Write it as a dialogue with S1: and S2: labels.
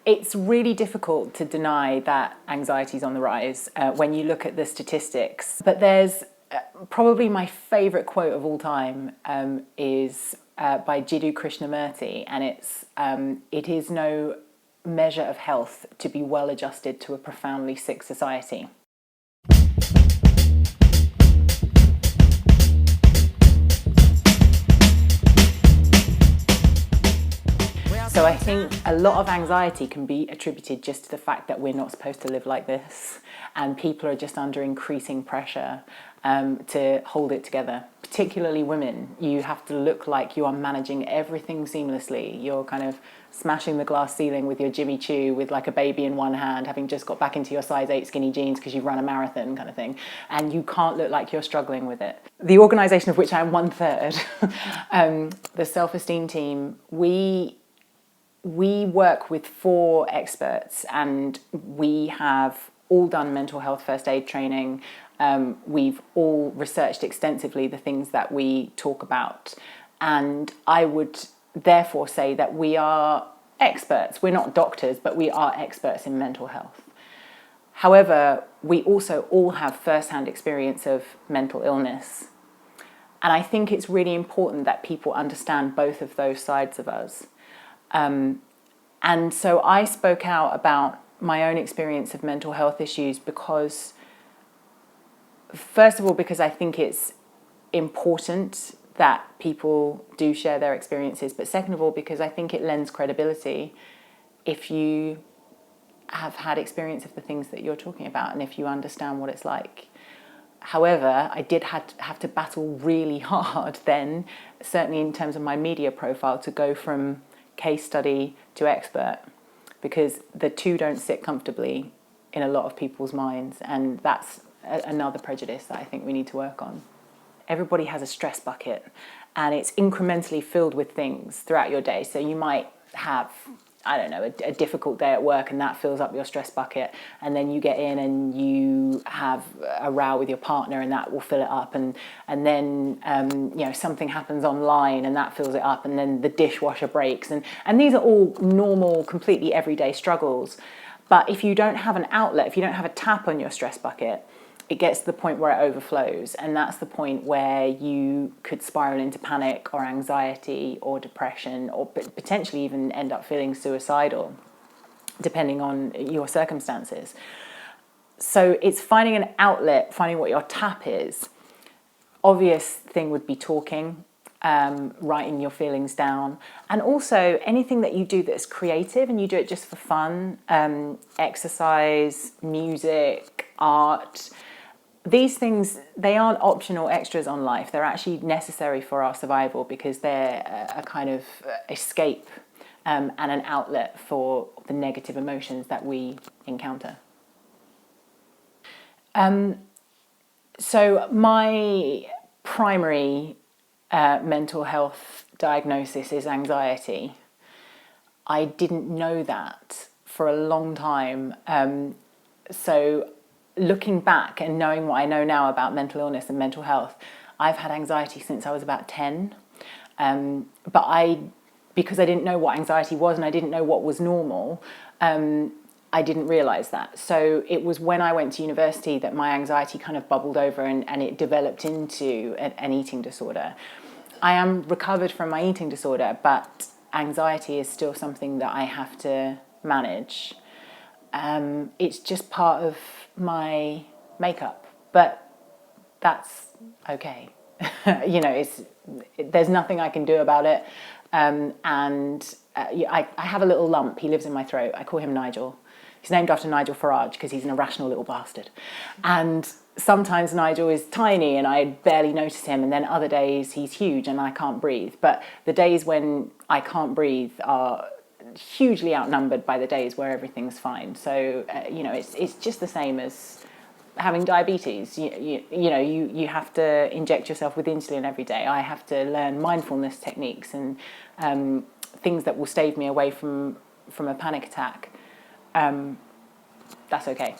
S1: It's really difficult to deny that anxiety is on the rise when you look at the statistics. But there's probably my favourite quote of all time is by Jiddu Krishnamurti, and it is no measure of health to be well adjusted to a profoundly sick society. So I think a lot of anxiety can be attributed just to the fact that we're not supposed to live like this, and people are just under increasing pressure to hold it together. Particularly women, you have to look like you are managing everything seamlessly. You're kind of smashing the glass ceiling with your Jimmy Choo with like a baby in one hand, having just got back into your size 8 skinny jeans because you've run a marathon kind of thing, and you can't look like you're struggling with it. The organisation of which I'm 1/3, the Self Esteem Team, we work with 4 experts, and we have all done mental health first aid training. We've all researched extensively the things that we talk about. And I would therefore say that we are experts. We're not doctors, but we are experts in mental health. However, we also all have first-hand experience of mental illness. And I think it's really important that people understand both of those sides of us. And so I spoke out about my own experience of mental health issues because, first of all, because I think it's important that people do share their experiences, but second of all, because I think it lends credibility if you have had experience of the things that you're talking about and if you understand what it's like. However, I did have to battle really hard then, certainly in terms of my media profile, to go from case study to expert, because the two don't sit comfortably in a lot of people's minds, and that's another prejudice that I think we need to work on. Everybody has a stress bucket, and it's incrementally filled with things throughout your day. So you might have, I don't know, a difficult day at work, and that fills up your stress bucket, and then you get in and you have a row with your partner, and that will fill it up, and then something happens online, and that fills it up, and then the dishwasher breaks, and these are all normal, completely everyday struggles. But if you don't have an outlet, if you don't have a tap on your stress bucket, it gets to the point where it overflows, and that's the point where you could spiral into panic or anxiety or depression, or potentially even end up feeling suicidal, depending on your circumstances. So it's finding an outlet, finding what your tap is. Obvious thing would be talking, writing your feelings down, and also anything that you do that's creative and you do it just for fun, exercise, music, art. These things, they aren't optional extras on life. They're actually necessary for our survival because they're a kind of escape and an outlet for the negative emotions that we encounter. So my primary mental health diagnosis is anxiety. I didn't know that for a long time. So looking back and knowing what I know now about mental illness and mental health, I've had anxiety since I was about 10. But because I didn't know what anxiety was and I didn't know what was normal, I didn't realise that. So it was when I went to university that my anxiety kind of bubbled over and it developed into an eating disorder. I am recovered from my eating disorder, but anxiety is still something that I have to manage. It's just part of my makeup, but that's okay. There's nothing I can do about it. I have a little lump. He lives in my throat. I call him Nigel. He's named after Nigel Farage because he's an irrational little bastard. And sometimes Nigel is tiny and I barely notice him, and then other days he's huge and I can't breathe. But the days when I can't breathe are hugely outnumbered by the days where everything's fine. So it's just the same as having diabetes. You have to inject yourself with insulin every day. I have to learn mindfulness techniques and things that will stave me away from a panic attack. That's okay.